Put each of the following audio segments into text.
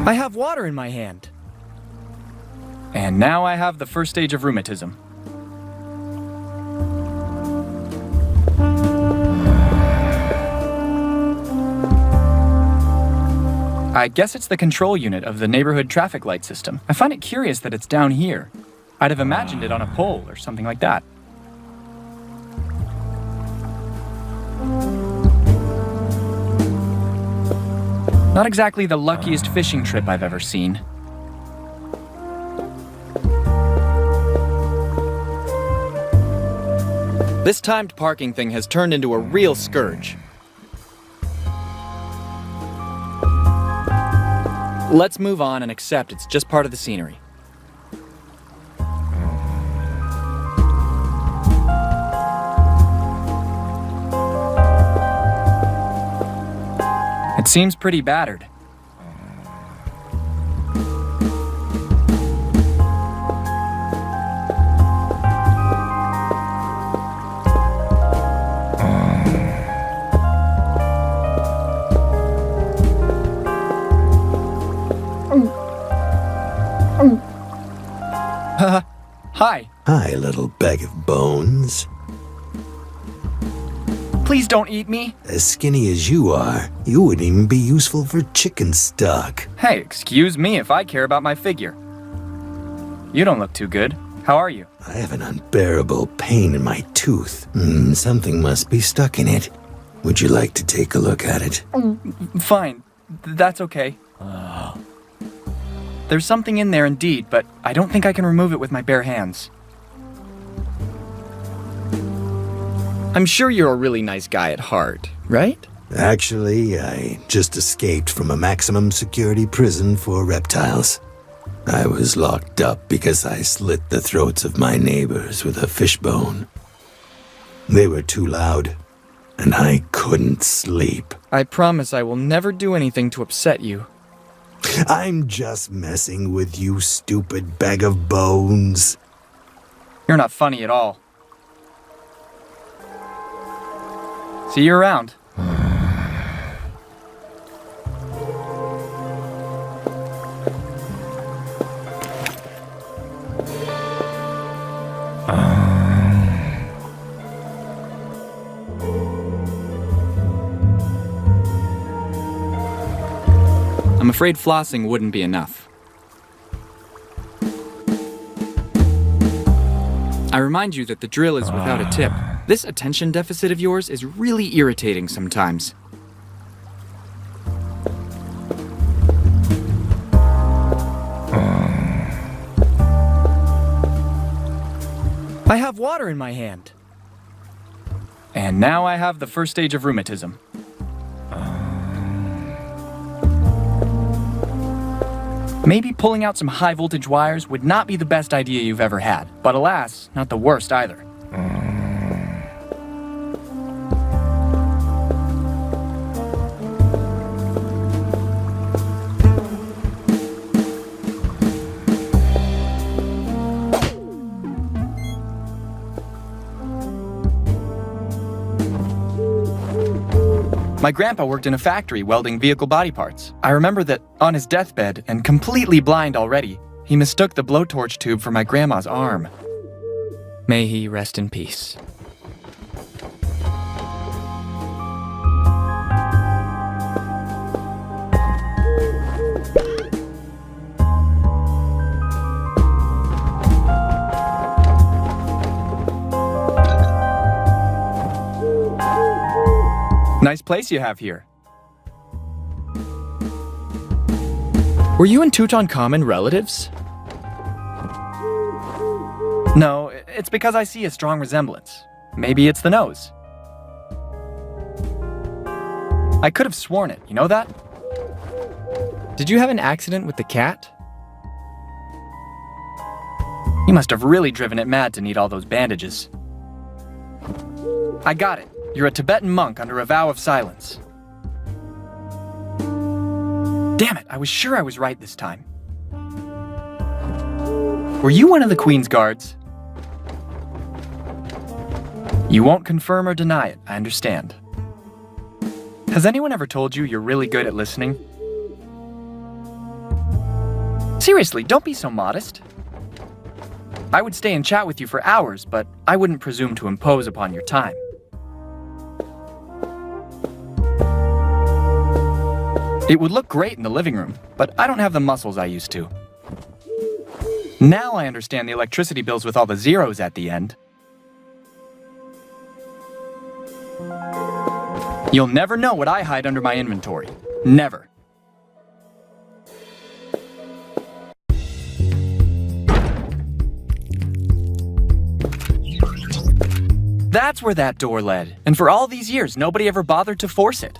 I have water in my hand. And now I have the first stage of rheumatism. I guess it's the control unit of the neighborhood traffic light system. I find it curious that it's down here. I'd have imagined it on a pole or something like that. Not exactly the luckiest fishing trip I've ever seen. This timed parking thing has turned into a real scourge. Let's move on and accept it's just part of the scenery. It seems pretty battered. Hi. Hi, little bag of bones. Please don't eat me. As skinny as you are, you wouldn't even be useful for chicken stock. Hey, excuse me if I care about my figure. You don't look too good. How are you? I have an unbearable pain in my tooth. Something must be stuck in it. Would you like to take a look at it? Fine. That's okay. There's something in there indeed, but I don't think I can remove it with my bare hands. I'm sure you're a really nice guy at heart, right? Actually, I just escaped from a maximum security prison for reptiles. I was locked up because I slit the throats of my neighbors with a fishbone. They were too loud, and I couldn't sleep. I promise I will never do anything to upset you. I'm just messing with you, stupid bag of bones. You're not funny at all. See you around. I'm afraid flossing wouldn't be enough. I remind you that the drill is without a tip. This attention deficit of yours is really irritating sometimes. I have water in my hand. And now I have the first stage of rheumatism. Maybe pulling out some high-voltage wires would not be the best idea you've ever had, but alas, not the worst either. My grandpa worked in a factory welding vehicle body parts. I remember that on his deathbed, and completely blind already, he mistook the blowtorch tube for my grandma's arm. May he rest in peace. Nice place you have here. Were you and Tutankhamun relatives? No, it's because I see a strong resemblance. Maybe it's the nose. I could have sworn it, you know that? Did you have an accident with the cat? You must have really driven it mad to need all those bandages. I got it. You're a Tibetan monk under a vow of silence. Damn it, I was sure I was right this time. Were you one of the Queen's guards? You won't confirm or deny it, I understand. Has anyone ever told you you're really good at listening? Seriously, don't be so modest. I would stay and chat with you for hours, but I wouldn't presume to impose upon your time. It would look great in the living room, but I don't have the muscles I used to. Now I understand the electricity bills with all the zeros at the end. You'll never know what I hide under my inventory. Never. That's where that door led, and for all these years, nobody ever bothered to force it.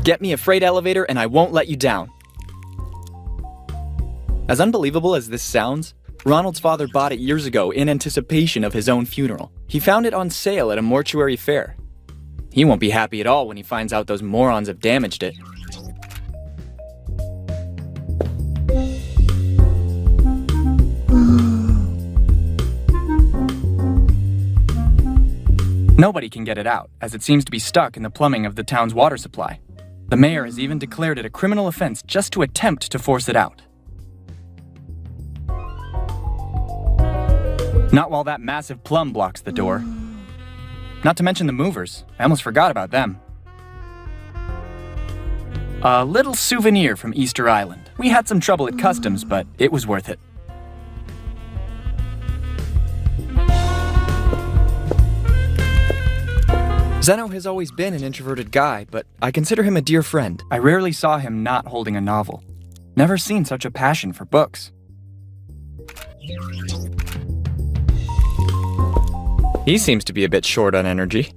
Get me a freight elevator and I won't let you down. As unbelievable as this sounds, Ronald's father bought it years ago in anticipation of his own funeral. He found it on sale at a mortuary fair. He won't be happy at all when he finds out those morons have damaged it. Nobody can get it out, as it seems to be stuck in the plumbing of the town's water supply. The mayor has even declared it a criminal offense just to attempt to force it out. Not while that massive plum blocks the door. Not to mention the movers. I almost forgot about them. A little souvenir from Easter Island. We had some trouble at customs, but it was worth it. Zeno has always been an introverted guy, but I consider him a dear friend. I rarely saw him not holding a novel. Never seen such a passion for books. He seems to be a bit short on energy.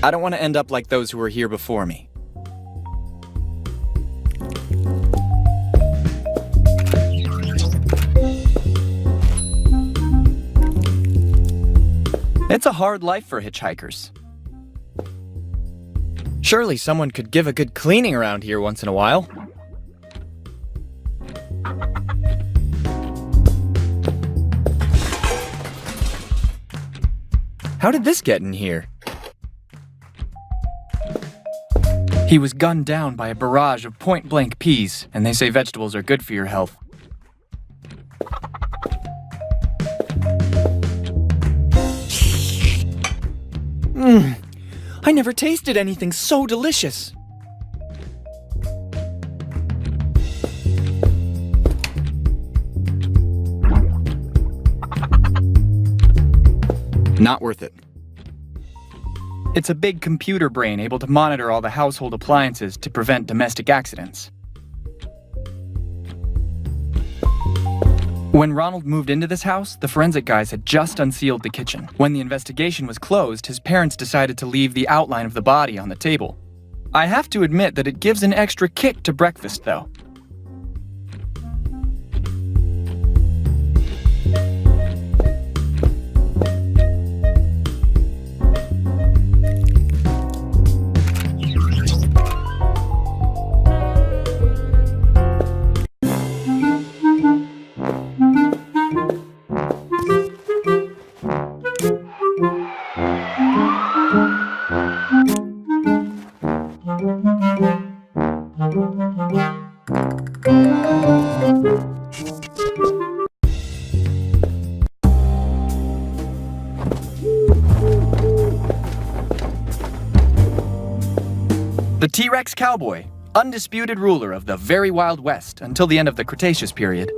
I don't want to end up like those who were here before me. It's a hard life for hitchhikers. Surely someone could give a good cleaning around here once in a while. How did this get in here? He was gunned down by a barrage of point-blank peas, and they say vegetables are good for your health. I never tasted anything so delicious. Not worth it. It's a big computer brain able to monitor all the household appliances to prevent domestic accidents. When Ronald moved into this house, the forensic guys had just unsealed the kitchen. When the investigation was closed, his parents decided to leave the outline of the body on the table. I have to admit that it gives an extra kick to breakfast, though. The T-Rex cowboy, undisputed ruler of the very Wild West until the end of the Cretaceous period.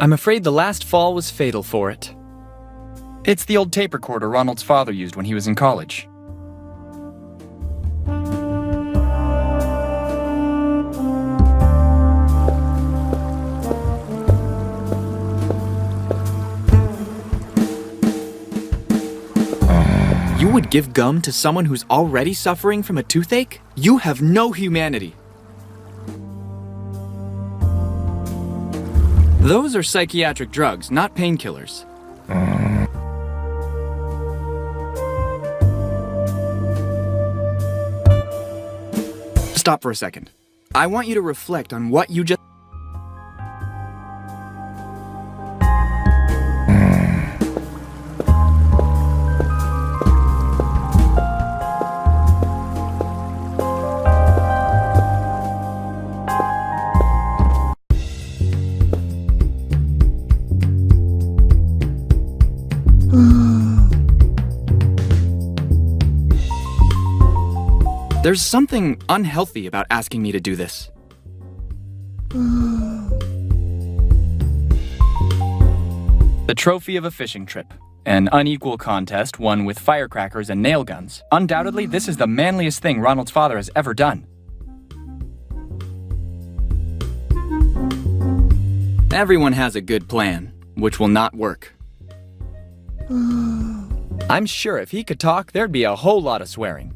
I'm afraid the last fall was fatal for it. It's the old tape recorder Ronald's father used when he was in college. give gum to someone who's already suffering from a toothache? You have no humanity. Those are psychiatric drugs, not painkillers. Stop for a second. I want you to reflect on what you just... There's something unhealthy about asking me to do this. The trophy of a fishing trip. An unequal contest won with firecrackers and nail guns. Undoubtedly, this is the manliest thing Ronald's father has ever done. Everyone has a good plan, which will not work. I'm sure if he could talk, there'd be a whole lot of swearing.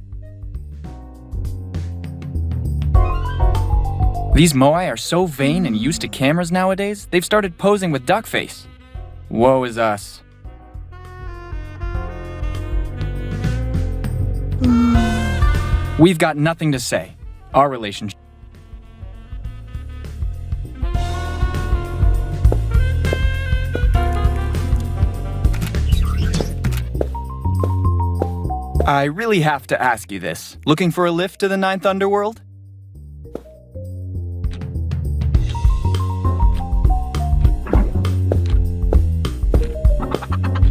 These moai are so vain and used to cameras nowadays, they've started posing with duck face. Woe is us. We've got nothing to say. Our relationship... I really have to ask you this. Looking for a lift to the 9th Underworld?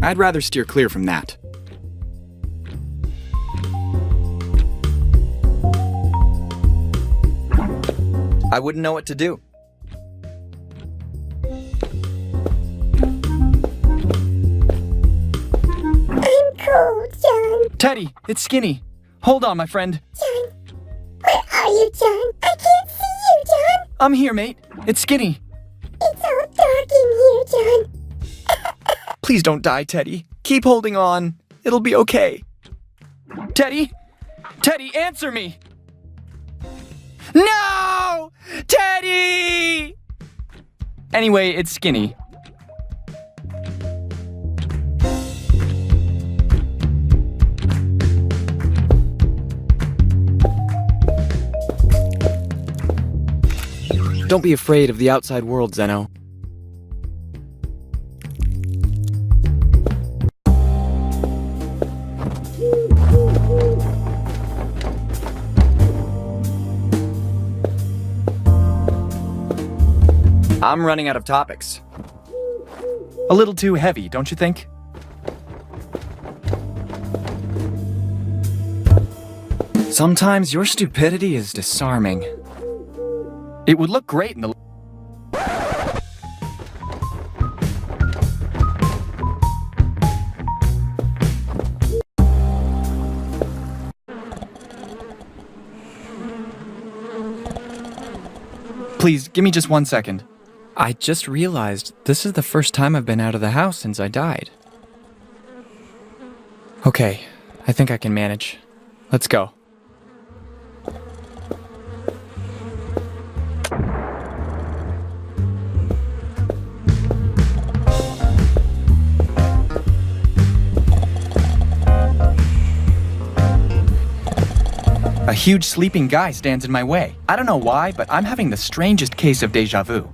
I'd rather steer clear from that. I wouldn't know what to do. I'm cold, John. Teddy, it's Skinny. Hold on, my friend. John, where are you, John? I can't see you, John. I'm here, mate. It's Skinny. It's all dark in here, John. Please don't die, Teddy. Keep holding on. It'll be okay. Teddy? Teddy, answer me! No! Teddy! Anyway, it's Skinny. Don't be afraid of the outside world, Zeno. I'm running out of topics. A little too heavy, don't you think? Sometimes your stupidity is disarming. It would look great in the... Please, give me just 1 second. I just realized this is the first time I've been out of the house since I died. Okay, I think I can manage. Let's go. A huge sleeping guy stands in my way. I don't know why, but I'm having the strangest case of déjà vu.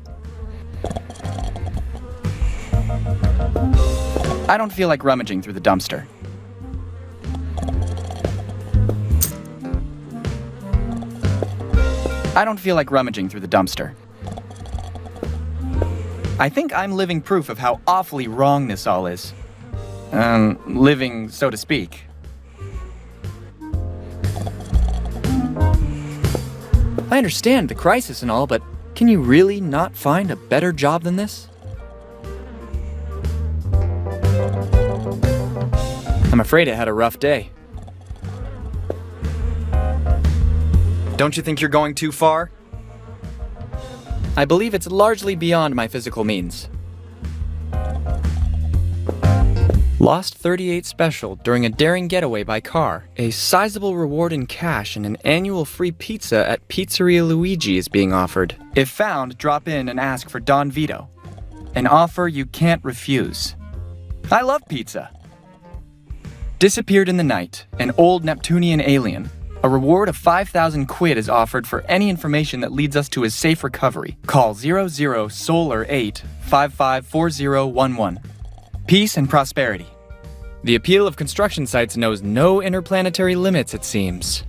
I don't feel like rummaging through the dumpster. I don't feel like rummaging through the dumpster. I think I'm living proof of how awfully wrong this all is. Living, so to speak. I understand the crisis and all, but can you really not find a better job than this? I'm afraid I had a rough day. Don't you think you're going too far? I believe it's largely beyond my physical means. Lost 38 special during a daring getaway by car. A sizable reward in cash and an annual free pizza at Pizzeria Luigi is being offered. If found, drop in and ask for Don Vito. An offer you can't refuse. I love pizza. Disappeared in the night, an old Neptunian alien. A reward of 5,000 quid is offered for any information that leads us to his safe recovery. Call 00SOLAR8 554011. Peace and prosperity. The appeal of construction sites knows no interplanetary limits, it seems.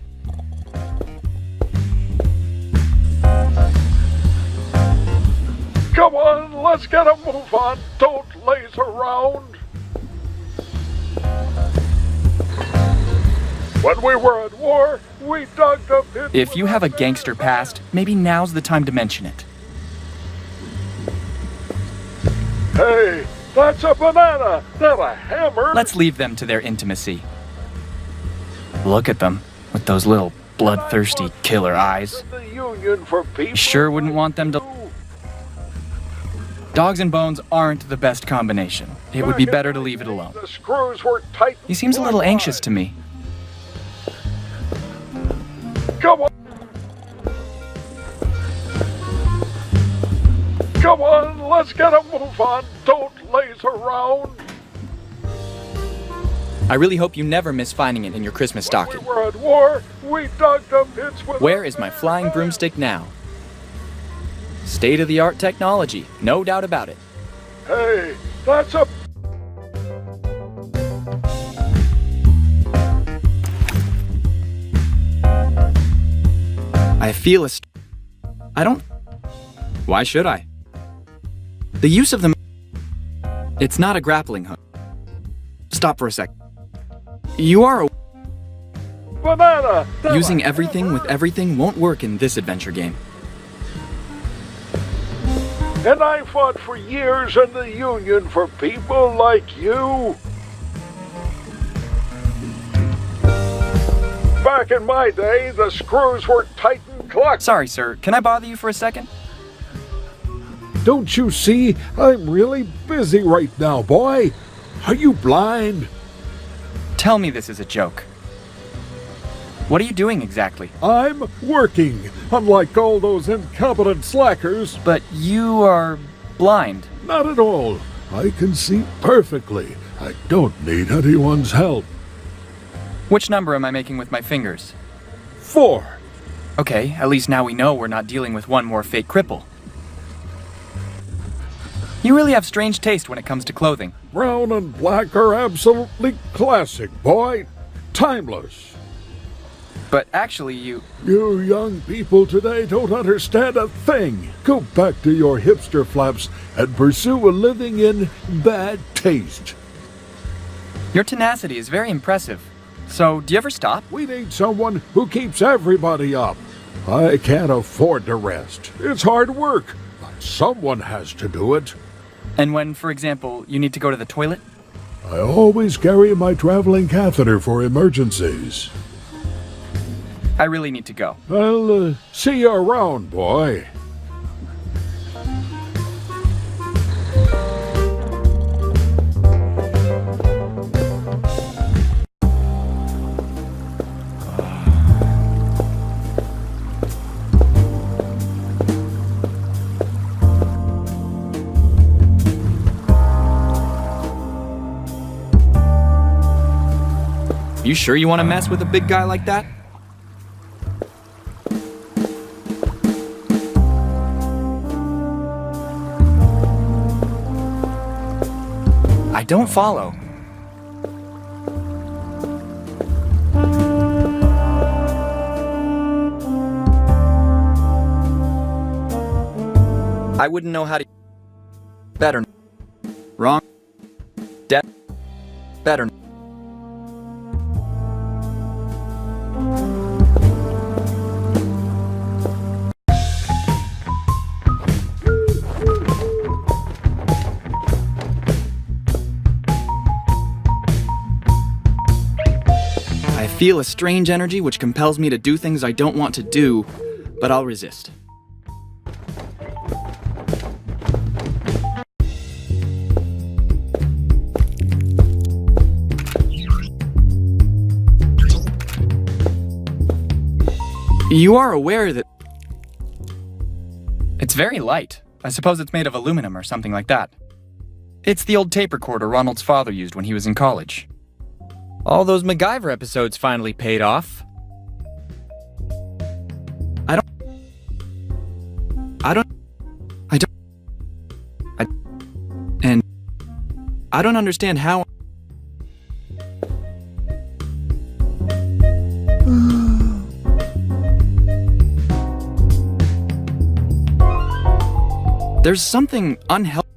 Come on, let's get a move on. Don't laze around. When we were at war, we dug the pit. If you have a gangster past, maybe now's the time to mention it. Hey, that's a banana, not a hammer. Let's leave them to their intimacy. Look at them, with those little bloodthirsty killer eyes. The Union for people. You sure wouldn't want them to... Dogs and bones aren't the best combination. It would be better to leave it alone. The screws were tight. He seems a little anxious to me. Come on. Come on, let's get a move on. Don't laze around. I really hope you never miss finding it in your Christmas We stocking. were at war, we dug the pits with. Where is my flying broomstick now? State-of-the-art technology, no doubt about it. Hey, that's a. I feel I don't... Why should I? The use of the... It's not a grappling hook. Stop for a sec. You are a... Banana! Using everything with everything won't work in this adventure game. And I fought for years in the Union for people like you. Back in my day, the screws were tight and clucked. Sorry, sir. Can I bother you for a second? Don't you see? I'm really busy right now, boy. Are you blind? Tell me this is a joke. What are you doing exactly? I'm working, unlike all those incompetent slackers. But you are blind. Not at all. I can see perfectly. I don't need anyone's help. Which number am I making with my fingers? 4. Okay, at least now we know we're not dealing with one more fake cripple. You really have strange taste when it comes to clothing. Brown and black are absolutely classic, boy. Timeless. But actually, you... You young people today don't understand a thing. Go back to your hipster flaps and pursue a living in bad taste. Your tenacity is very impressive. So, do you ever stop? We need someone who keeps everybody up. I can't afford to rest. It's hard work, but someone has to do it. And when, for example, you need to go to the toilet? I always carry my traveling catheter for emergencies. I really need to go. I'll see you around, boy. You sure you want to mess with a big guy like that? I don't follow. I wouldn't know how to... Better. Wrong. Better. I feel a strange energy which compels me to do things I don't want to do, but I'll resist. You are aware that... It's very light. I suppose it's made of aluminum or something like that. It's the old tape recorder Ronald's father used when he was in college. All those MacGyver episodes finally paid off. I don't understand how... There's something unhealthy.